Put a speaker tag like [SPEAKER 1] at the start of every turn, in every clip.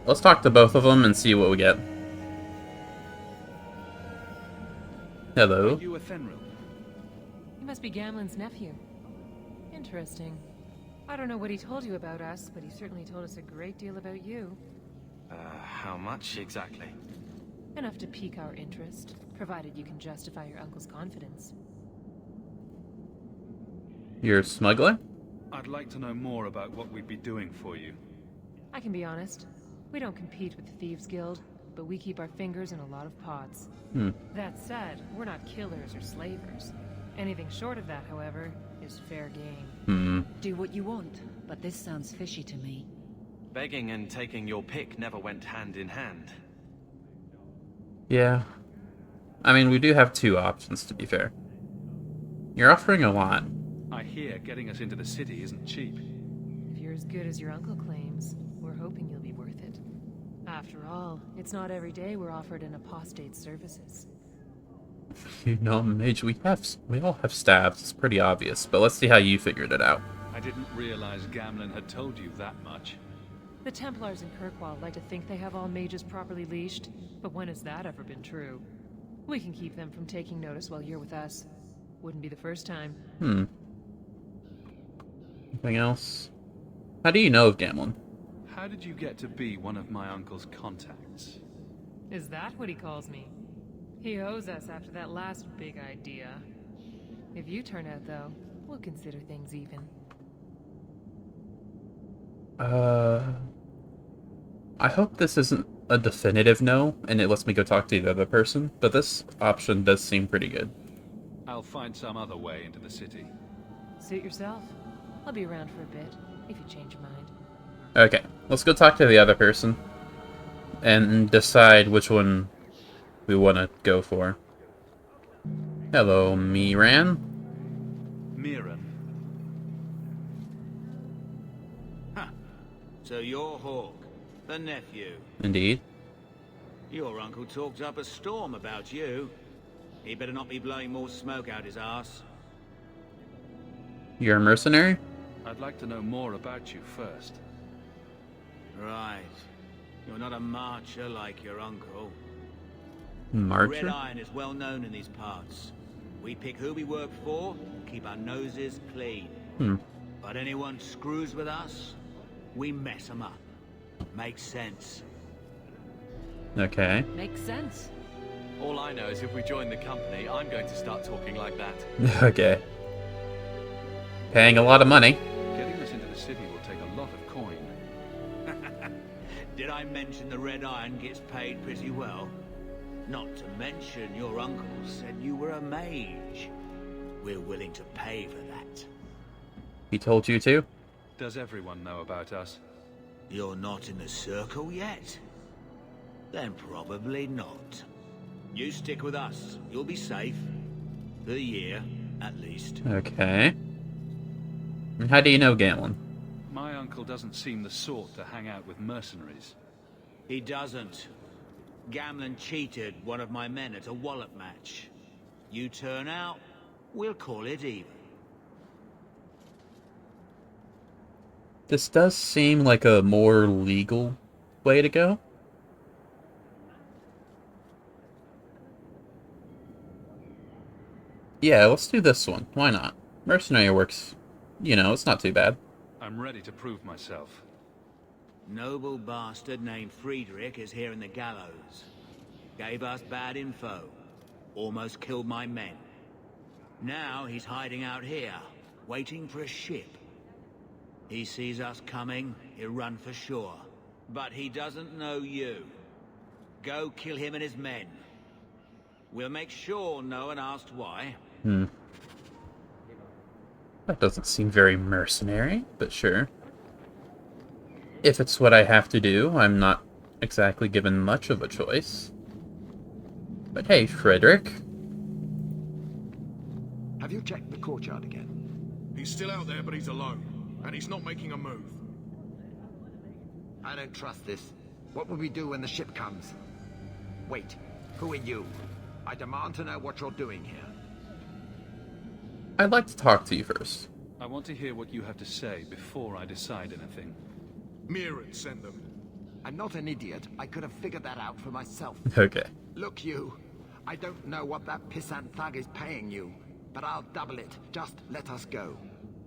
[SPEAKER 1] let's talk to both of them and see what we get. Hello.
[SPEAKER 2] Are you Athenril?
[SPEAKER 3] He must be Gamlen's nephew. Interesting. I don't know what he told you about us, but he certainly told us a great deal about you.
[SPEAKER 2] How much exactly?
[SPEAKER 3] Enough to pique our interest, provided you can justify your uncle's confidence.
[SPEAKER 1] You're a smuggler?
[SPEAKER 2] I'd like to know more about what we'd be doing for you.
[SPEAKER 3] I can be honest. We don't compete with the Thieves Guild, but we keep our fingers in a lot of pots. That said, we're not killers or slavers. Anything short of that, however, is fair game.
[SPEAKER 4] Do what you want, but this sounds fishy to me.
[SPEAKER 2] Begging and taking your pick never went hand in hand.
[SPEAKER 1] Yeah. I mean, we do have two options, to be fair. You're offering a lot.
[SPEAKER 2] I hear getting us into the city isn't cheap.
[SPEAKER 3] If you're as good as your uncle claims, we're hoping you'll be worth it. After all, it's not every day we're offered an apostate's services.
[SPEAKER 1] You know, Mage, we all have staffs. It's pretty obvious, but let's see how you figured it out.
[SPEAKER 2] I didn't realize Gamlen had told you that much.
[SPEAKER 3] The Templars in Kirkwall like to think they have all mages properly leashed, but when has that ever been true? We can keep them from taking notice while you're with us. Wouldn't be the first time.
[SPEAKER 1] Anything else? How do you know of Gamlen?
[SPEAKER 2] How did you get to be one of my uncle's contacts?
[SPEAKER 3] Is that what he calls me? He owes us after that last big idea. If you turn out, though, we'll consider things even.
[SPEAKER 1] I hope this isn't a definitive no, and it lets me go talk to the other person, but this option does seem pretty good.
[SPEAKER 2] I'll find some other way into the city.
[SPEAKER 3] Suit yourself. I'll be around for a bit, if you change your mind.
[SPEAKER 1] Okay, let's go talk to the other person, and decide which one we want to go for. Hello, Miran.
[SPEAKER 2] Miran.
[SPEAKER 5] So you're Hawk, the nephew.
[SPEAKER 1] Indeed.
[SPEAKER 5] Your uncle talked up a storm about you. He better not be blowing more smoke out his ass.
[SPEAKER 1] You're a mercenary?
[SPEAKER 2] I'd like to know more about you first.
[SPEAKER 5] Right. You're not a marcher like your uncle.
[SPEAKER 1] Marcher?
[SPEAKER 5] Red Iron is well known in these parts. We pick who we work for, keep our noses clean. But anyone screws with us, we mess them up. Makes sense.
[SPEAKER 1] Okay.
[SPEAKER 4] Makes sense.
[SPEAKER 6] All I know is if we join the company, I'm going to start talking like that.
[SPEAKER 1] Okay. Paying a lot of money.
[SPEAKER 2] Getting us into the city will take a lot of coin.
[SPEAKER 5] Did I mention the Red Iron gets paid pretty well? Not to mention your uncle said you were a mage. We're willing to pay for that.
[SPEAKER 1] He told you to?
[SPEAKER 2] Does everyone know about us?
[SPEAKER 5] You're not in the circle yet? Then probably not. You stick with us. You'll be safe. For a year, at least.
[SPEAKER 1] Okay. And how do you know Gamlen?
[SPEAKER 2] My uncle doesn't seem the sort to hang out with mercenaries.
[SPEAKER 5] He doesn't. Gamlen cheated one of my men at a wallop match. You turn out, we'll call it even.
[SPEAKER 1] This does seem like a more legal way to go. Yeah, let's do this one. Why not? Mercenary works, you know, it's not too bad.
[SPEAKER 2] I'm ready to prove myself.
[SPEAKER 5] Noble bastard named Friedrich is here in the gallows. Gave us bad info. Almost killed my men. Now he's hiding out here, waiting for a ship. He sees us coming, he'll run for sure. But he doesn't know you. Go kill him and his men. We'll make sure no one asked why.
[SPEAKER 1] That doesn't seem very mercenary, but sure. If it's what I have to do, I'm not exactly given much of a choice. But hey, Frederick.
[SPEAKER 7] Have you checked the courtyard again?
[SPEAKER 8] He's still out there, but he's alone. And he's not making a move.
[SPEAKER 7] I don't trust this. What will we do when the ship comes? Wait, who are you? I demand to know what you're doing here.
[SPEAKER 1] I'd like to talk to you first.
[SPEAKER 2] I want to hear what you have to say before I decide anything.
[SPEAKER 8] Miran sent them.
[SPEAKER 7] I'm not an idiot. I could have figured that out for myself.
[SPEAKER 1] Okay.
[SPEAKER 7] Look, you. I don't know what that pissant thug is paying you, but I'll double it. Just let us go.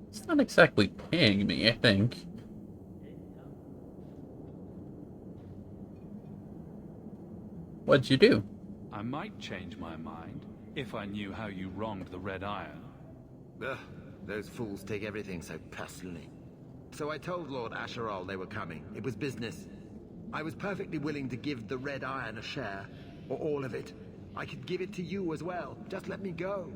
[SPEAKER 1] It's not exactly paying me, I think. What'd you do?
[SPEAKER 2] I might change my mind if I knew how you wronged the Red Iron.
[SPEAKER 7] Ugh, those fools take everything so personally. So I told Lord Asherall they were coming. It was business. I was perfectly willing to give the Red Iron a share, or all of it. I could give it to you as well. Just let me go.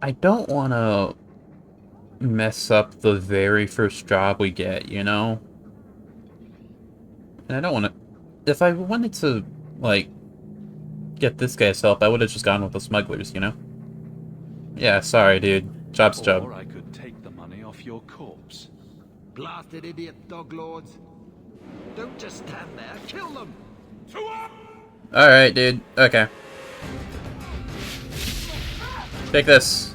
[SPEAKER 1] I don't want to mess up the very first job we get, you know? And I don't want to... If I wanted to, like, get this guy's help, I would have just gone with the smugglers, you know? Yeah, sorry, dude. Job's job.
[SPEAKER 2] Or I could take the money off your corpse.
[SPEAKER 7] Blasted idiot dog lords. Don't just stand there. Kill them!
[SPEAKER 1] Alright, dude. Okay. Take this.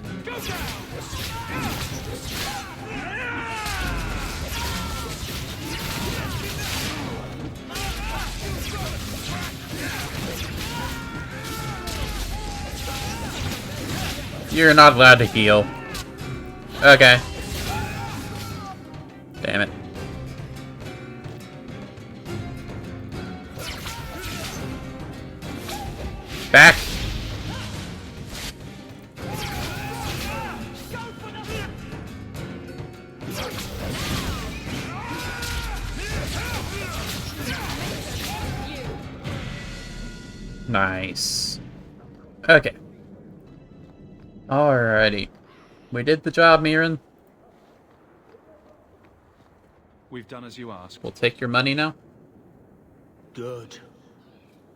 [SPEAKER 1] You're not allowed to heal. Okay. Damn it. Back! Nice. Okay. Alrighty. We did the job, Mirren.
[SPEAKER 2] We've done as you asked.
[SPEAKER 1] We'll take your money now.
[SPEAKER 5] Good.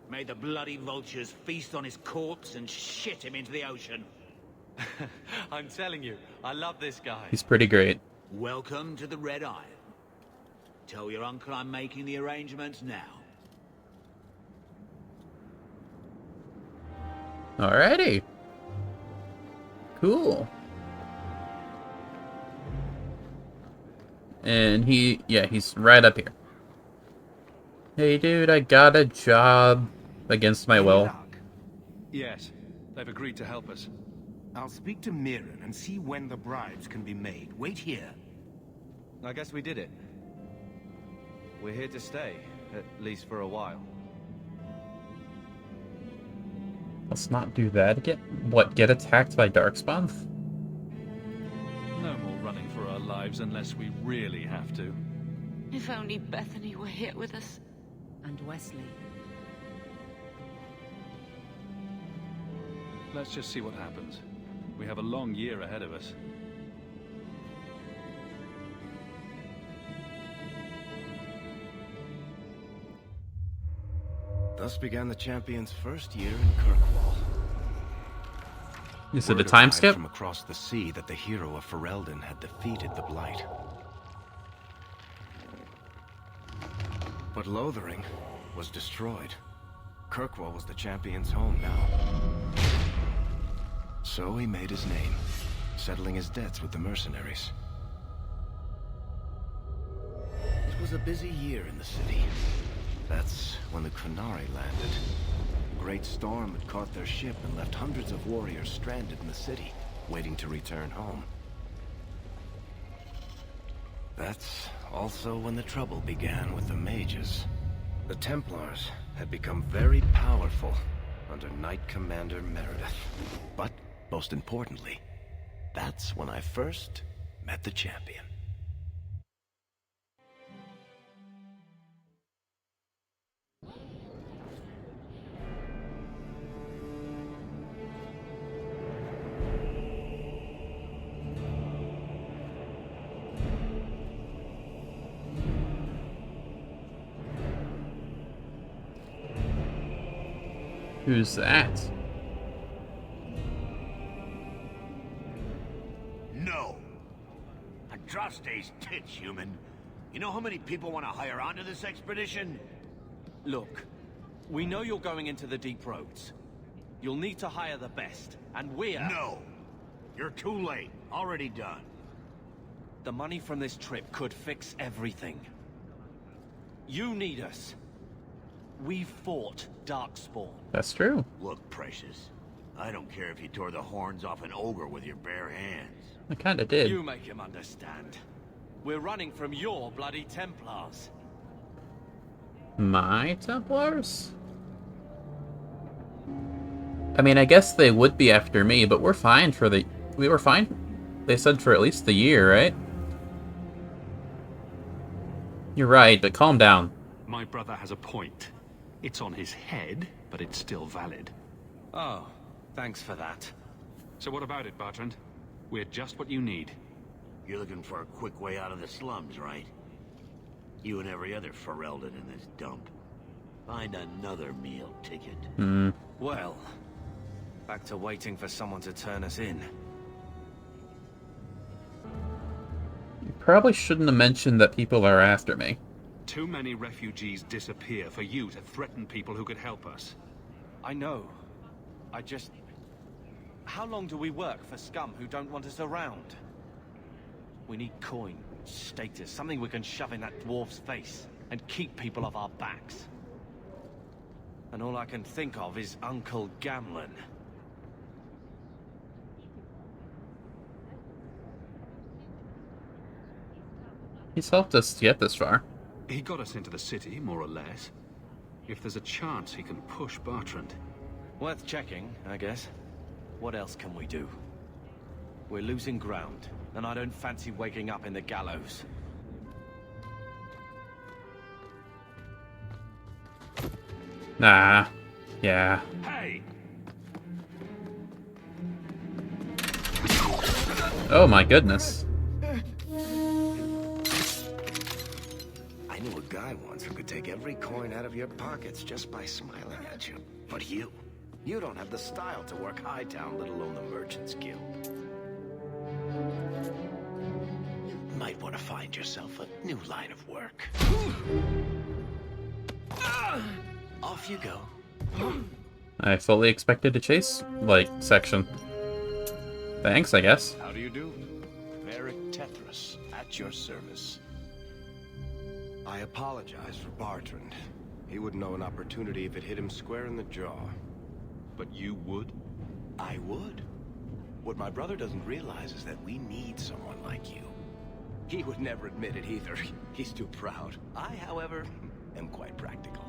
[SPEAKER 5] May the bloody vultures feast on his corpse and shit him into the ocean.
[SPEAKER 6] I'm telling you, I love this guy.
[SPEAKER 1] He's pretty great.
[SPEAKER 5] Welcome to the Red Iron. Tell your uncle I'm making the arrangements now.
[SPEAKER 1] Alrighty. Cool. And he's right up here. Hey dude, I got a job against my will.
[SPEAKER 2] Yes, they've agreed to help us.
[SPEAKER 9] I'll speak to Mirren and see when the bribes can be made. Wait here.
[SPEAKER 6] I guess we did it. We're here to stay, at least for a while.
[SPEAKER 1] Let's not do that. Get attacked by Darkspawn?
[SPEAKER 2] No more running for our lives unless we really have to.
[SPEAKER 10] If only Bethany were here with us.
[SPEAKER 4] And Wesley.
[SPEAKER 2] Let's just see what happens. We have a long year ahead of us.
[SPEAKER 9] Thus began the champion's first year in Kirkwall.
[SPEAKER 1] Is it a
[SPEAKER 9] Word
[SPEAKER 1] time
[SPEAKER 9] arrived
[SPEAKER 1] skip?
[SPEAKER 9] from across the sea that the hero of Ferelden had defeated the Blight. But Lothering was destroyed. Kirkwall was the champion's home now. So he made his name, settling his debts with the mercenaries. It was a busy year in the city. That's when the Qunari landed. A great storm had caught their ship and left hundreds of warriors stranded in the city, waiting to return home. That's also when the trouble began with the mages. The Templars had become very powerful under Knight Commander Meredith. But, most importantly, that's when I first met the champion.
[SPEAKER 1] Who's that?
[SPEAKER 5] No. Andraste's tits, human. You know how many people want to hire onto this expedition?
[SPEAKER 6] Look, we know you're going into the deep roads.
[SPEAKER 9] You'll need to hire the best, and we're...
[SPEAKER 5] No! You're too late. Already done.
[SPEAKER 9] The money from this trip could fix everything. You need us. We fought Darkspawn.
[SPEAKER 1] That's true.
[SPEAKER 5] Look, Precious. I don't care if you tore the horns off an ogre with your bare hands.
[SPEAKER 1] I kinda did.
[SPEAKER 9] You make him understand. We're running from your bloody Templars.
[SPEAKER 1] My Templars? I mean, I guess they would be after me, but we're fine for the... We were fine, they said, for at least the year, right? You're right, but calm down.
[SPEAKER 2] My brother has a point. It's on his head, but it's still valid.
[SPEAKER 9] Oh, thanks for that.
[SPEAKER 2] So what about it, Bertrand? We're just what you need.
[SPEAKER 5] You're looking for a quick way out of the slums, right? You and every other Ferelden in this dump. Find another meal ticket.
[SPEAKER 9] Well, back to waiting for someone to turn us in.
[SPEAKER 1] You probably shouldn't have mentioned that people are after me.
[SPEAKER 2] Too many refugees disappear for you to threaten people who could help us.
[SPEAKER 9] I know. I just... How long do we work for scum who don't want us around? We need coin, status, something we can shove in that dwarf's face and keep people off our backs. And all I can think of is Uncle Gamlen.
[SPEAKER 1] He's helped us get this far.
[SPEAKER 2] He got us into the city, more or less. If there's a chance he can push Bertrand.
[SPEAKER 9] Worth checking, I guess. What else can we do? We're losing ground, and I don't fancy waking up in the gallows.
[SPEAKER 1] Nah. Yeah.
[SPEAKER 2] Hey!
[SPEAKER 1] Oh my goodness.
[SPEAKER 9] I knew a guy once who could take every coin out of your pockets just by smiling at you. But you don't have the style to work Hightown, let alone the Merchant's Guild. You might want to find yourself a new line of work. Off you go.
[SPEAKER 1] I fully expected a chase, like, section. Thanks, I guess.
[SPEAKER 9] How do you do? Varric Tethras, at your service. I apologize for Bertrand. He wouldn't know an opportunity if it hit him square in the jaw.
[SPEAKER 2] But you would?
[SPEAKER 9] I would. What my brother doesn't realize is that we need someone like you. He would never admit it either. He's too proud. I, however, am quite practical.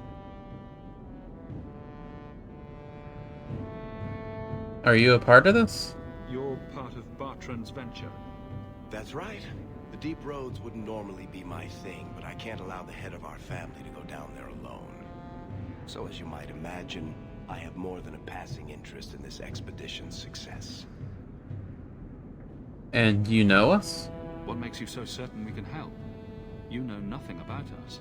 [SPEAKER 1] Are you a part of this?
[SPEAKER 2] You're part of Bertrand's venture.
[SPEAKER 9] That's right. The deep roads wouldn't normally be my thing, but I can't allow the head of our family to go down there alone. So as you might imagine, I have more than a passing interest in this expedition's success.
[SPEAKER 1] And you know us?
[SPEAKER 2] What makes you so certain we can help? You know nothing about us.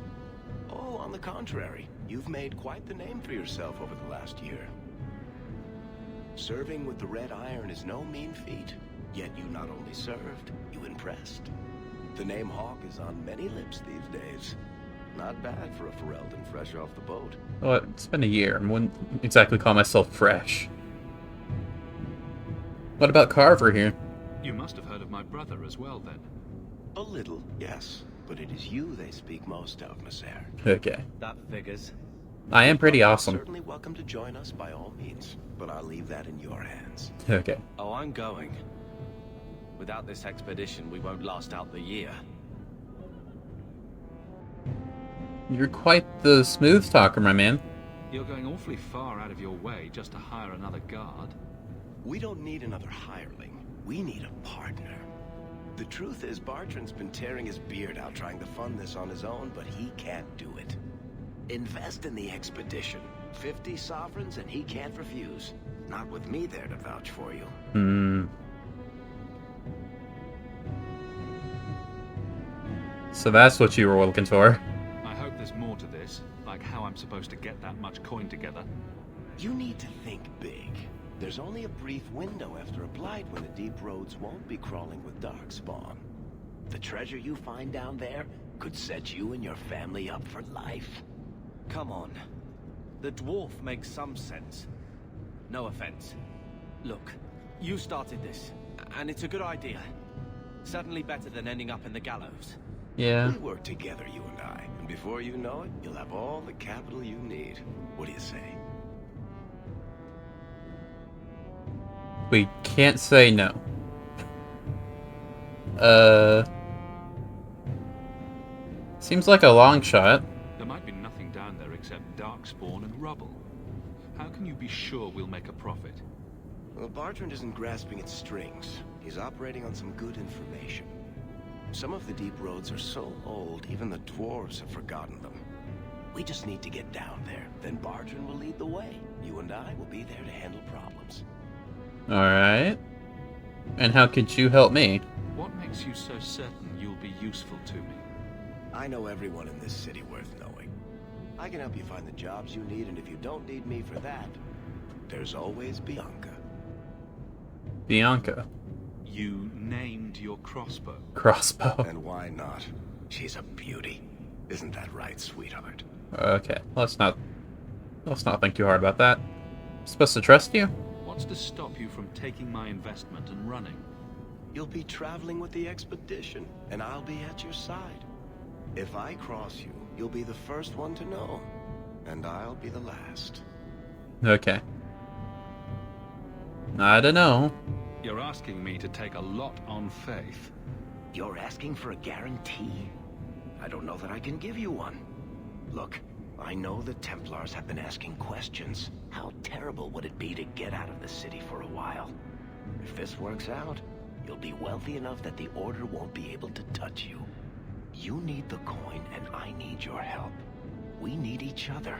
[SPEAKER 9] Oh, on the contrary. You've made quite the name for yourself over the last year. Serving with the Red Iron is no mean feat, yet you not only served, you impressed. The name Hawke is on many lips these days. Not bad for a Ferelden fresh off the boat.
[SPEAKER 1] Well, it's been a year. I wouldn't exactly call myself fresh. What about Carver here?
[SPEAKER 2] You must have heard of my brother as well, then.
[SPEAKER 9] A little, yes. But it is you they speak most of, Messer.
[SPEAKER 1] Okay.
[SPEAKER 9] That figures.
[SPEAKER 1] I am pretty awesome.
[SPEAKER 9] Certainly welcome to join us by all means, but I'll leave that in your hands.
[SPEAKER 1] Okay.
[SPEAKER 9] Oh, I'm going. Without this expedition, we won't last out the year.
[SPEAKER 1] You're quite the smooth talker, my man.
[SPEAKER 2] You're going awfully far out of your way just to hire another guard.
[SPEAKER 9] We don't need another hireling. We need a partner. The truth is, Bertrand's been tearing his beard out trying to fund this on his own, but he can't do it. Invest in the expedition. 50 sovereigns and he can't refuse. Not with me there to vouch for you.
[SPEAKER 1] So that's what you were looking for.
[SPEAKER 2] I hope there's more to this, like how I'm supposed to get that much coin together.
[SPEAKER 9] You need to think big. There's only a brief window after a blight when the deep roads won't be crawling with darkspawn. The treasure you find down there could set you and your family up for life. Come on. The dwarf makes some sense.
[SPEAKER 6] No offense. Look, you started this, and it's a good idea. Certainly better than ending up in the gallows.
[SPEAKER 1] Yeah.
[SPEAKER 9] We work together, you and I, and before you know it, you'll have all the capital you need. What do you say?
[SPEAKER 1] We can't say no. Seems like a long shot.
[SPEAKER 2] There might be nothing down there except darkspawn and rubble. How can you be sure we'll make a profit?
[SPEAKER 9] Well, Bartrand isn't grasping at strings. He's operating on some good information. Some of the deep roads are so old, even the dwarves have forgotten them. We just need to get down there. Then Bartrand will lead the way. You and I will be there to handle problems.
[SPEAKER 1] Alright. And how could you help me?
[SPEAKER 2] What makes you so certain you'll be useful to me?
[SPEAKER 9] I know everyone in this city worth knowing. I can help you find the jobs you need, and if you don't need me for that, there's always Bianca.
[SPEAKER 1] Bianca.
[SPEAKER 2] You named your crossbow.
[SPEAKER 1] Crossbow.
[SPEAKER 9] And why not? She's a beauty. Isn't that right, sweetheart?
[SPEAKER 1] Okay, let's not think too hard about that. I'm supposed to trust you?
[SPEAKER 2] What's to stop you from taking my investment and running?
[SPEAKER 9] You'll be traveling with the expedition, and I'll be at your side. If I cross you, you'll be the first one to know, and I'll be the last.
[SPEAKER 1] Okay. I don't know.
[SPEAKER 2] You're asking me to take a lot on faith.
[SPEAKER 9] You're asking for a guarantee? I don't know that I can give you one. Look, I know the Templars have been asking questions. How terrible would it be to get out of the city for a while? If this works out, you'll be wealthy enough that the Order won't be able to touch you. You need the coin, and I need your help. We need each other.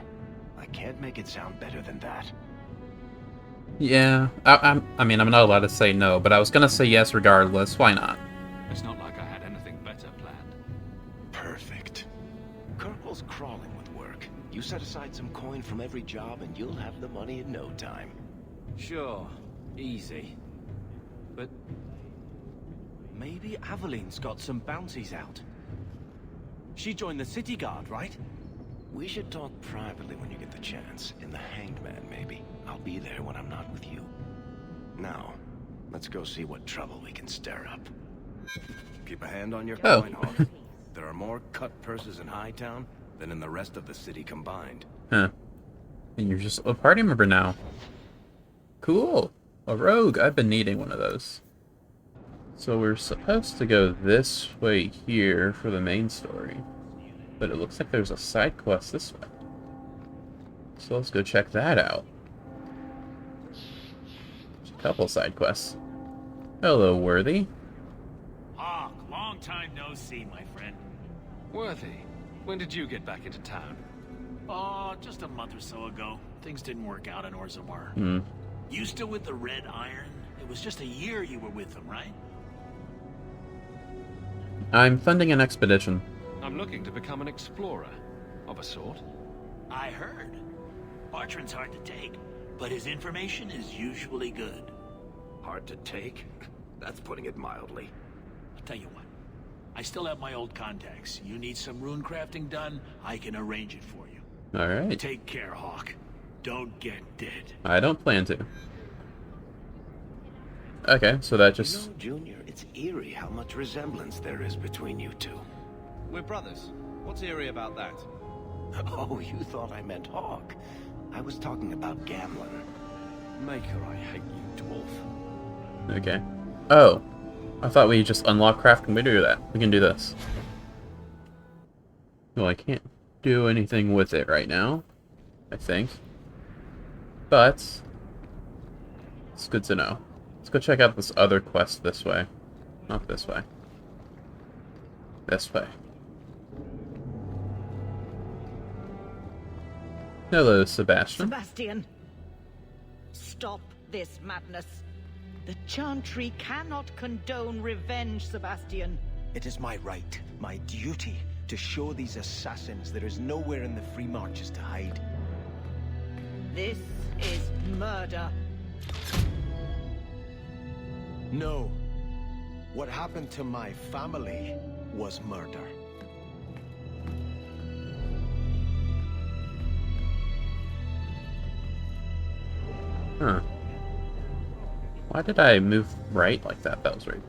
[SPEAKER 9] I can't make it sound better than that.
[SPEAKER 1] Yeah, I mean, I'm not allowed to say no, but I was gonna say yes regardless. Why not?
[SPEAKER 2] It's not like I had anything better planned.
[SPEAKER 9] Perfect. Kirkwall's crawling with work. You set aside some coin from every job, and you'll have the money in no time.
[SPEAKER 6] Sure, easy. But maybe Aveline's got some bounties out. She joined the city guard, right?
[SPEAKER 9] We should talk privately when you get the chance. In the Hanged Man, maybe. I'll be there when I'm not with you. Now, let's go see what trouble we can stir up. Keep a hand on your coin, Hawk. There are more cut purses in Hightown than in the rest of the city combined.
[SPEAKER 1] Huh. And you're just a party member now. Cool. A rogue. I've been needing one of those. So we're supposed to go this way here for the main story. But it looks like there's a side quest this way. So let's go check that out. There's a couple side quests. Hello, Worthy.
[SPEAKER 11] Hawk, long time no see, my friend.
[SPEAKER 2] Worthy, when did you get back into town?
[SPEAKER 11] Oh, just a month or so ago. Things didn't work out in Orzammar. You still with the Red Iron? It was just a year you were with them, right?
[SPEAKER 1] I'm funding an expedition.
[SPEAKER 2] I'm looking to become an explorer, of a sort.
[SPEAKER 11] I heard. Bartrand's hard to take, but his information is usually good.
[SPEAKER 9] Hard to take? That's putting it mildly.
[SPEAKER 11] I'll tell you what. I still have my old contacts. You need some rune crafting done, I can arrange it for you.
[SPEAKER 1] Alright.
[SPEAKER 11] Take care, Hawk. Don't get dead.
[SPEAKER 1] I don't plan to. Okay, so that just...
[SPEAKER 9] You know, Junior, it's eerie how much resemblance there is between you two.
[SPEAKER 6] We're brothers. What's eerie about that?
[SPEAKER 9] Oh, you thought I meant Hawk. I was talking about Gamlen.
[SPEAKER 6] Maker, I hate you, dwarf.
[SPEAKER 1] Okay. Oh. I thought we just unlock crafting. We do that. We can do this. Well, I can't do anything with it right now, I think. But it's good to know. Let's go check out this other quest this way. Not this way. This way. Hello, Sebastian.
[SPEAKER 12] Sebastian! Stop this madness. The Chantry cannot condone revenge, Sebastian.
[SPEAKER 13] It is my right, my duty, to show these assassins there is nowhere in the Free Marches to hide.
[SPEAKER 12] This is murder.
[SPEAKER 13] No. What happened to my family was murder.
[SPEAKER 1] Huh. Why did I move right like that? That was right.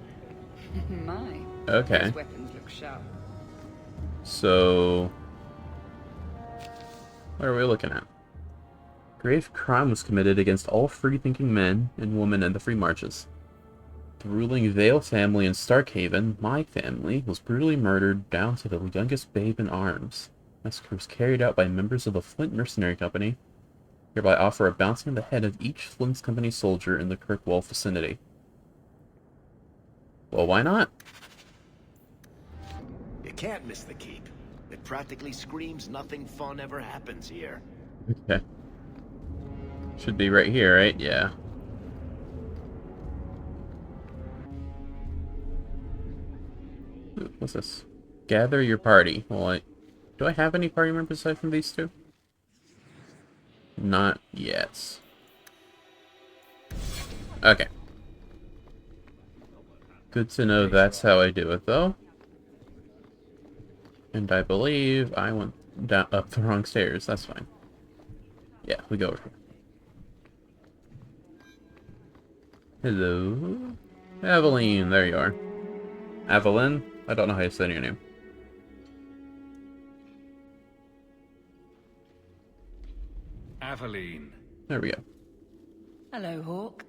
[SPEAKER 14] My.
[SPEAKER 1] Okay.
[SPEAKER 14] Those weapons look sharp.
[SPEAKER 1] So, what are we looking at? Grave crime was committed against all free-thinking men and women in the Free Marches. The ruling Vale family in Starkhaven, my family, was brutally murdered down to the youngest babe in arms. Massacre was carried out by members of the Flint Mercenary Company. Hereby offer a bounty on the head of each Flint's Company soldier in the Kirkwall vicinity. Well, why not?
[SPEAKER 9] You can't miss the keep. It practically screams nothing fun ever happens here.
[SPEAKER 1] Okay. Should be right here, right? Yeah. Ooh, what's this? Gather your party. Well, do I have any party members aside from these two? Not yet. Okay. Good to know that's how I do it, though. And I believe I went down up the wrong stairs. That's fine. Yeah, we go over here. Hello? Aveline, there you are. Evelyn? I don't know how you say your name.
[SPEAKER 2] Aveline.
[SPEAKER 1] There we go.
[SPEAKER 4] Hello, Hawk.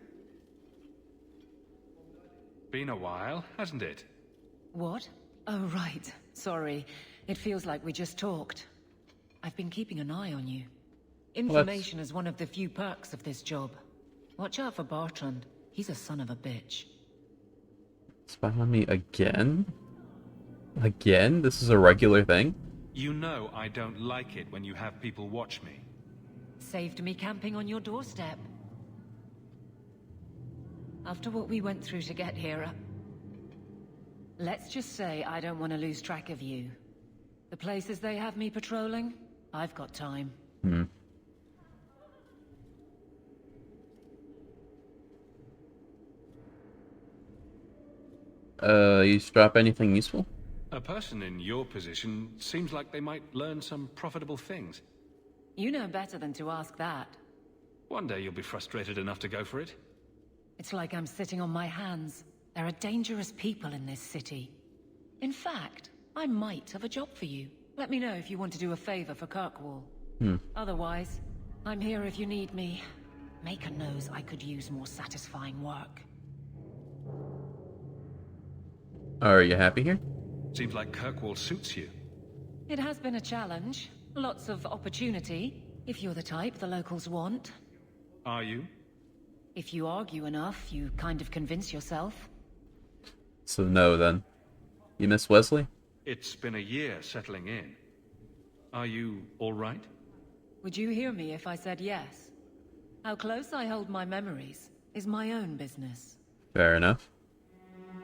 [SPEAKER 2] Been a while, hasn't it?
[SPEAKER 4] What? Oh, right. Sorry. It feels like we just talked. I've been keeping an eye on you. Information is one of the few perks of this job. Watch out for Bartrand. He's a son of a bitch.
[SPEAKER 1] Spy on me again? Again? This is a regular thing?
[SPEAKER 2] You know I don't like it when you have people watch me.
[SPEAKER 4] Saved me camping on your doorstep. After what we went through to get here, let's just say I don't want to lose track of you. The places they have me patrolling, I've got time.
[SPEAKER 1] You drop anything useful?
[SPEAKER 2] A person in your position seems like they might learn some profitable things.
[SPEAKER 4] You know better than to ask that.
[SPEAKER 2] One day you'll be frustrated enough to go for it.
[SPEAKER 4] It's like I'm sitting on my hands. There are dangerous people in this city. In fact, I might have a job for you. Let me know if you want to do a favor for Kirkwall. Otherwise, I'm here if you need me. Maker knows I could use more satisfying work.
[SPEAKER 1] Are you happy here?
[SPEAKER 2] Seems like Kirkwall suits you.
[SPEAKER 4] It has been a challenge. Lots of opportunity, if you're the type the locals want.
[SPEAKER 2] Are you?
[SPEAKER 4] If you argue enough, you kind of convince yourself.
[SPEAKER 1] So no, then. You miss Wesley?
[SPEAKER 2] It's been a year settling in. Are you all right?
[SPEAKER 4] Would you hear me if I said yes? How close I hold my memories is my own business.
[SPEAKER 1] Fair enough.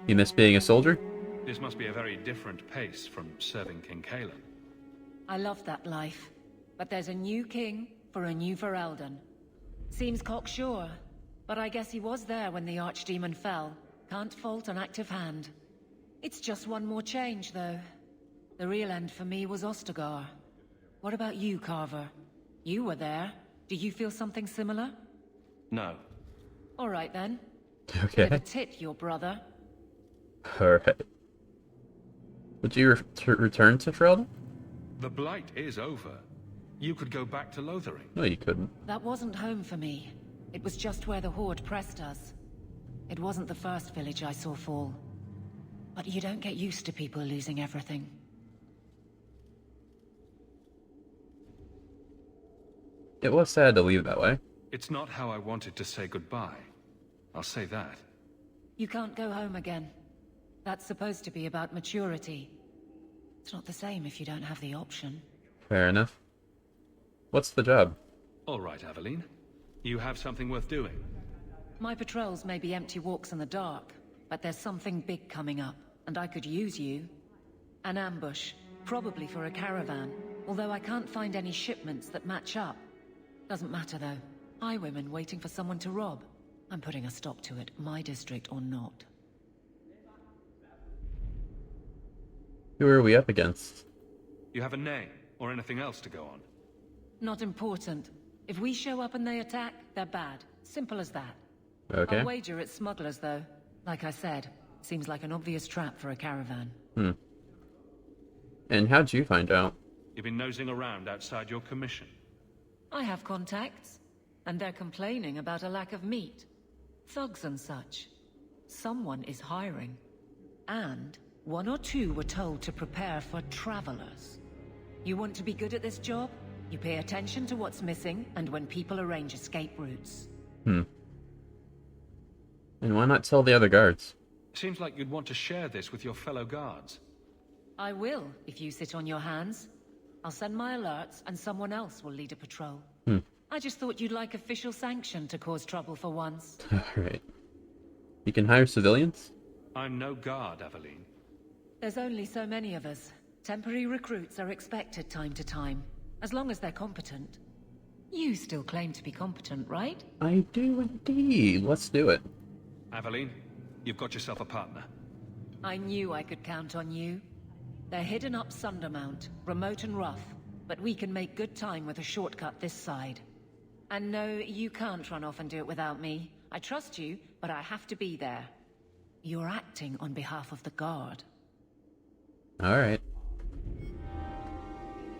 [SPEAKER 1] You miss being a soldier?
[SPEAKER 2] This must be a very different pace from serving King Cailan.
[SPEAKER 4] I love that life, but there's a new king for a new Ferelden. Seems cocksure, but I guess he was there when the Archdemon fell. Can't fault an active hand. It's just one more change, though. The real end for me was Ostagar. What about you, Carver? You were there. Do you feel something similar?
[SPEAKER 6] No.
[SPEAKER 4] All right, then.
[SPEAKER 1] Okay.
[SPEAKER 4] Bit of a tit, your brother.
[SPEAKER 1] Alright. Would you return to Ferelden?
[SPEAKER 2] The Blight is over. You could go back to Lothering.
[SPEAKER 1] No, you couldn't.
[SPEAKER 4] That wasn't home for me. It was just where the Horde pressed us. It wasn't the first village I saw fall. But you don't get used to people losing everything.
[SPEAKER 1] It was sad to leave that way.
[SPEAKER 2] It's not how I wanted to say goodbye. I'll say that.
[SPEAKER 4] You can't go home again. That's supposed to be about maturity. It's not the same if you don't have the option.
[SPEAKER 1] Fair enough. What's the job?
[SPEAKER 2] All right, Aveline. You have something worth doing.
[SPEAKER 4] My patrols may be empty walks in the dark, but there's something big coming up, and I could use you. An ambush, probably for a caravan, although I can't find any shipments that match up. Doesn't matter though. Highwaymen waiting for someone to rob. I'm putting a stop to it, my district or not.
[SPEAKER 1] Who are we up against?
[SPEAKER 2] You have a name, or anything else to go on?
[SPEAKER 4] Not important. If we show up and they attack, they're bad. Simple as that.
[SPEAKER 1] Okay.
[SPEAKER 4] I'll wager it's smugglers, though. Like I said, seems like an obvious trap for a caravan.
[SPEAKER 1] And how'd you find out?
[SPEAKER 2] You've been nosing around outside your commission.
[SPEAKER 4] I have contacts, and they're complaining about a lack of meat. Thugs and such. Someone is hiring. And one or two were told to prepare for travelers. You want to be good at this job? You pay attention to what's missing, and when people arrange escape routes.
[SPEAKER 1] And why not tell the other guards?
[SPEAKER 2] Seems like you'd want to share this with your fellow guards.
[SPEAKER 4] I will, if you sit on your hands. I'll send my alerts, and someone else will lead a patrol. I just thought you'd like official sanction to cause trouble for once.
[SPEAKER 1] Alright. You can hire civilians?
[SPEAKER 2] I'm no guard, Aveline.
[SPEAKER 4] There's only so many of us. Temporary recruits are expected time to time, as long as they're competent. You still claim to be competent, right?
[SPEAKER 1] I do indeed. Let's do it.
[SPEAKER 2] Aveline, you've got yourself a partner.
[SPEAKER 4] I knew I could count on you. They're hidden up Sundermount, remote and rough, but we can make good time with a shortcut this side. And no, you can't run off and do it without me. I trust you, but I have to be there. You're acting on behalf of the guard.
[SPEAKER 1] Alright.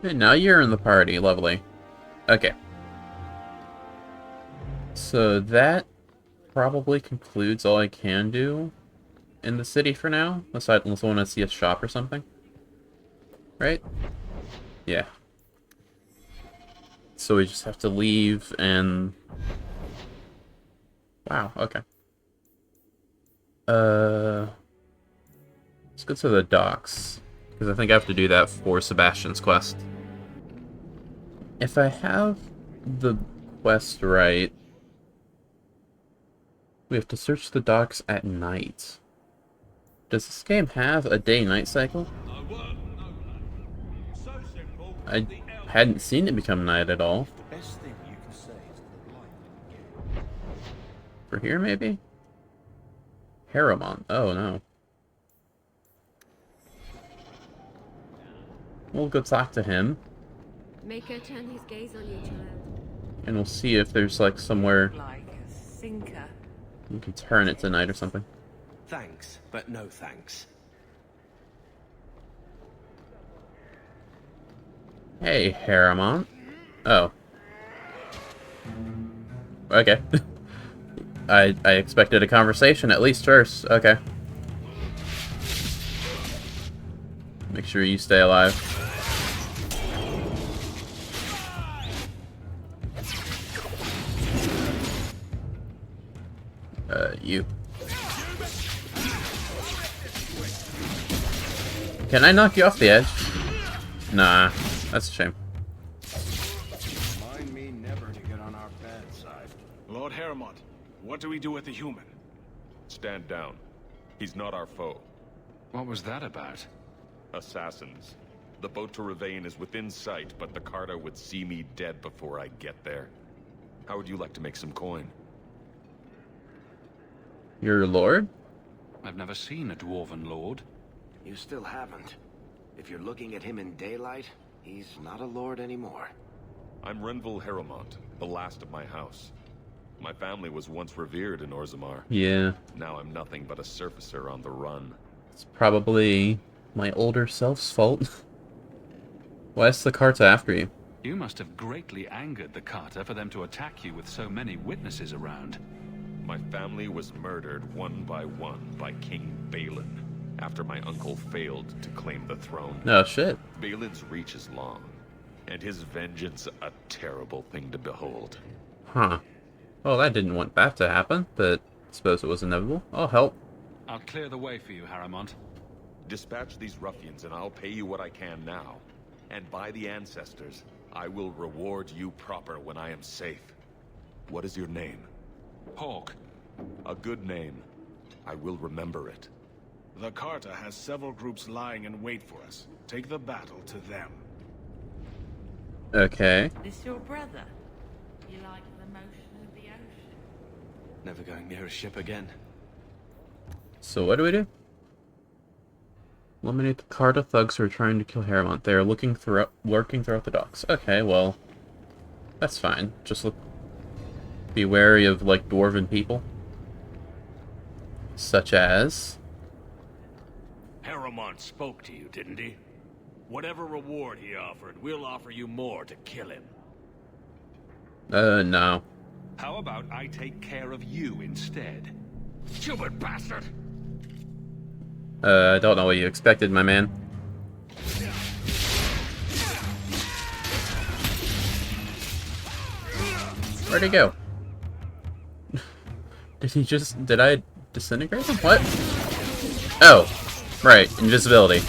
[SPEAKER 1] Hey, now you're in the party. Lovely. Okay. So that probably concludes all I can do in the city for now. Unless I want to see a shop or something. Right? Yeah. So we just have to leave and... Wow, okay. Let's go to the docks. Because I think I have to do that for Sebastian's quest. If I have the quest right... We have to search the docks at night. Does this game have a day-night cycle? I hadn't seen it become night at all. For here, maybe? Harrowmont. Oh, no. We'll go talk to him.
[SPEAKER 15] Make her turn his gaze on you, child.
[SPEAKER 1] And we'll see if there's, like, somewhere
[SPEAKER 14] Like a sinker.
[SPEAKER 1] you can turn it to night or something.
[SPEAKER 13] Thanks, but no thanks.
[SPEAKER 1] Hey, Harrowmont. Oh. Okay. I expected a conversation at least first. Okay. Make sure you stay alive. You. Can I knock you off the edge? Nah, that's a shame.
[SPEAKER 8] Mind me never to get on our bad side.
[SPEAKER 16] Lord Harrowmont, what do we do with the human?
[SPEAKER 17] Stand down. He's not our foe.
[SPEAKER 2] What was that about?
[SPEAKER 17] Assassins. The boat to Rivain is within sight, but the Carta would see me dead before I get there. How would you like to make some coin?
[SPEAKER 1] Your lord?
[SPEAKER 2] I've never seen a dwarven lord.
[SPEAKER 9] You still haven't. If you're looking at him in daylight, he's not a lord anymore.
[SPEAKER 17] I'm Renville Harrowmont, the last of my house. My family was once revered in Orzammar.
[SPEAKER 1] Yeah.
[SPEAKER 17] Now I'm nothing but a surfacer on the run.
[SPEAKER 1] It's probably my older self's fault. Why is the Carta after you?
[SPEAKER 2] You must have greatly angered the Carta for them to attack you with so many witnesses around.
[SPEAKER 17] My family was murdered one by King Balin, after my uncle failed to claim the throne.
[SPEAKER 1] Oh, shit.
[SPEAKER 17] Balin's reach is long, and his vengeance a terrible thing to behold.
[SPEAKER 1] Huh. Well, I didn't want that to happen, but I suppose it was inevitable. I'll help.
[SPEAKER 2] I'll clear the way for you, Harrowmont.
[SPEAKER 17] Dispatch these ruffians, and I'll pay you what I can now. And by the ancestors, I will reward you proper when I am safe. What is your name?
[SPEAKER 2] Hawke.
[SPEAKER 17] A good name. I will remember it.
[SPEAKER 16] The Carta has several groups lying in wait for us. Take the battle to them.
[SPEAKER 1] Okay.
[SPEAKER 10] This your brother? You like the motion of the ocean?
[SPEAKER 13] Never going near a ship again.
[SPEAKER 1] So what do we do? Eliminate the Carta thugs who are trying to kill Harrowmont. They are lurking throughout the docks. Okay, well, that's fine. Just be wary of, like, dwarven people. Such as...
[SPEAKER 18] Harriman spoke to you, didn't he? Whatever reward he offered, we'll offer you more to kill him.
[SPEAKER 1] No.
[SPEAKER 18] How about I take care of you instead? Stupid bastard!
[SPEAKER 1] I don't know what you expected, my man. Where'd he go? Did I disintegrate him? What? Oh, right, invisibility.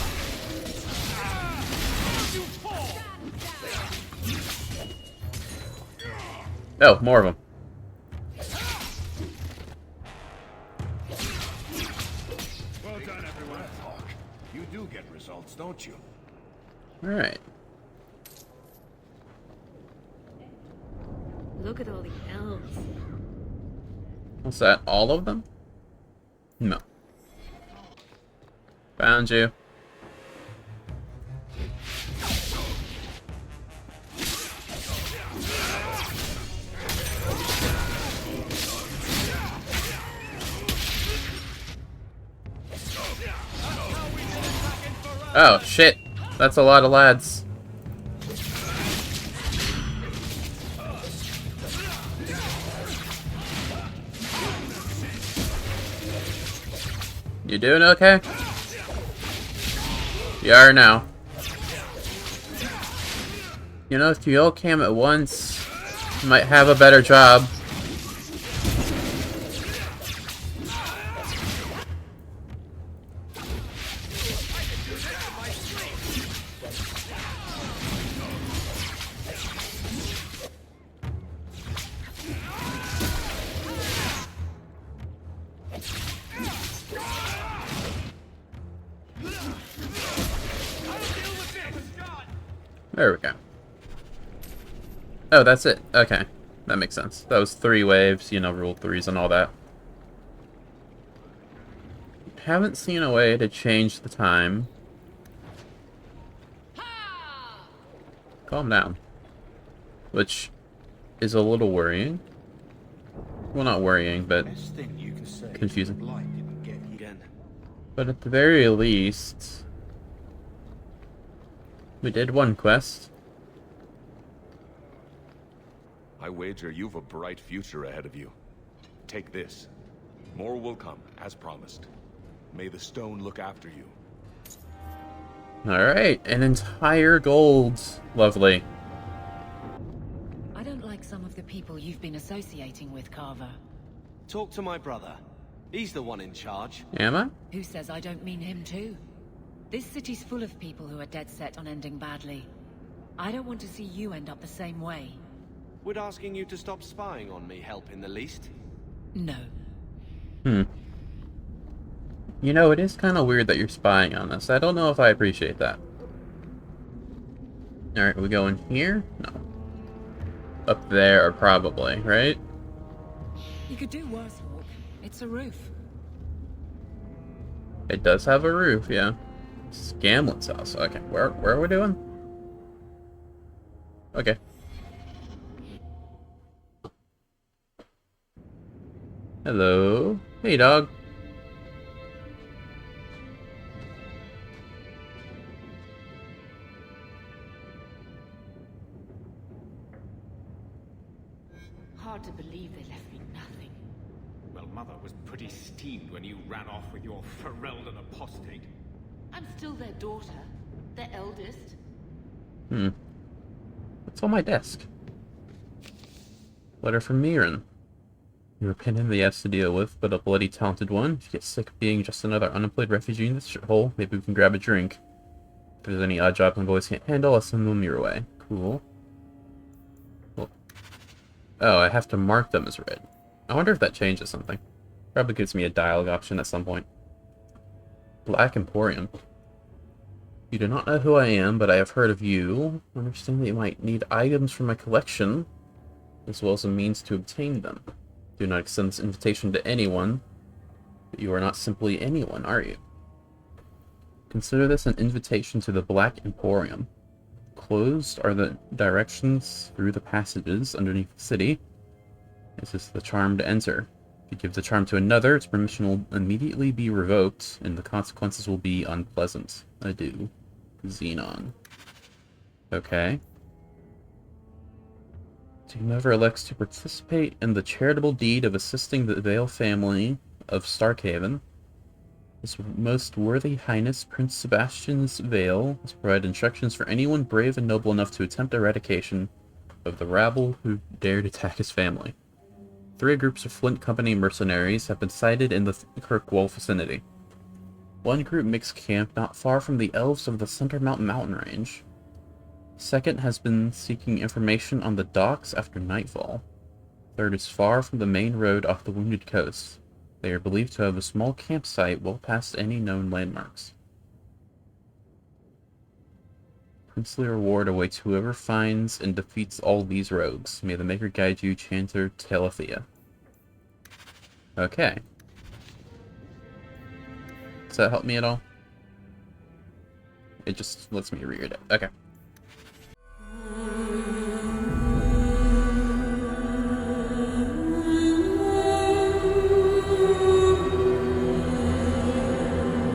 [SPEAKER 1] Oh, more of them.
[SPEAKER 16] Well done, everyone. You do get results, don't you?
[SPEAKER 1] Alright.
[SPEAKER 15] Look at all the elves.
[SPEAKER 1] What's that? All of them? No. Found you. Oh, shit. That's a lot of lads. You doing okay? You are now. You know, if you all came at once, you might have a better job. There we go. Oh, that's it. Okay. That makes sense. That was 3 waves, you know, rule 3s and all that. Haven't seen a way to change the time. Calm down. Which is a little worrying. Well, not worrying, but confusing. But at the very least... we did one quest.
[SPEAKER 17] I wager you've a bright future ahead of you. Take this. More will come, as promised. May the stone look after you.
[SPEAKER 1] Alright, an entire gold. Lovely.
[SPEAKER 4] I don't like some of the people you've been associating with, Carver.
[SPEAKER 6] Talk to my brother. He's the one in charge.
[SPEAKER 1] Am I?
[SPEAKER 4] Who says I don't mean him too? This city's full of people who are dead set on ending badly. I don't want to see you end up the same way.
[SPEAKER 6] Would asking you to stop spying on me help in the least?
[SPEAKER 4] No.
[SPEAKER 1] You know, it is kind of weird that you're spying on us. I don't know if I appreciate that. Alright, we go in here? No. Up there, probably, right?
[SPEAKER 4] You could do worse, Hawk. It's a roof.
[SPEAKER 1] It does have a roof, yeah. Scanlan's house. Okay, where are we doing? Okay. Hello. Hey, dog.
[SPEAKER 12] Hard to believe they left me nothing.
[SPEAKER 2] Well, Mother was pretty steamed when you ran off with your Ferelden apostate.
[SPEAKER 12] I'm still their daughter, their eldest.
[SPEAKER 1] What's on my desk? Letter from Mirren. You're a pain in the ass to deal with, but a bloody talented one. If you get sick of being just another unemployed refugee in this shithole, maybe we can grab a drink. If there's any odd job my boys can't handle, I'll send them your way. Cool. Well, oh, I have to mark them as red. I wonder if that changes something. Probably gives me a dialogue option at some point. Black Emporium. You do not know who I am, but I have heard of you. I understand that you might need items from my collection, as well as a means to obtain them. Do not extend this invitation to anyone, but you are not simply anyone, are you? Consider this an invitation to the Black Emporium. Closed are the directions through the passages underneath the city. This is the charm to enter. If you give the charm to another, its permission will immediately be revoked, and the consequences will be unpleasant. Adieu. Xenon. Okay. To whomever elects to participate in the charitable deed of assisting the Vale family of Starkhaven, His Most Worthy Highness Prince Sebastian's Vale has provided instructions for anyone brave and noble enough to attempt eradication of the rabble who dared attack his family. 3 groups of Flint Company mercenaries have been sighted in the Kirkwall vicinity. One group makes camp not far from the Elves of the Centermount mountain range. Second has been seeking information on the docks after nightfall. Third is far from the main road off the Wounded Coast. They are believed to have a small campsite well past any known landmarks. Princely reward awaits whoever finds and defeats all these rogues. May the Maker guide you, Chanter Telethea. Okay. Does that help me at all? It just lets me read it. Okay.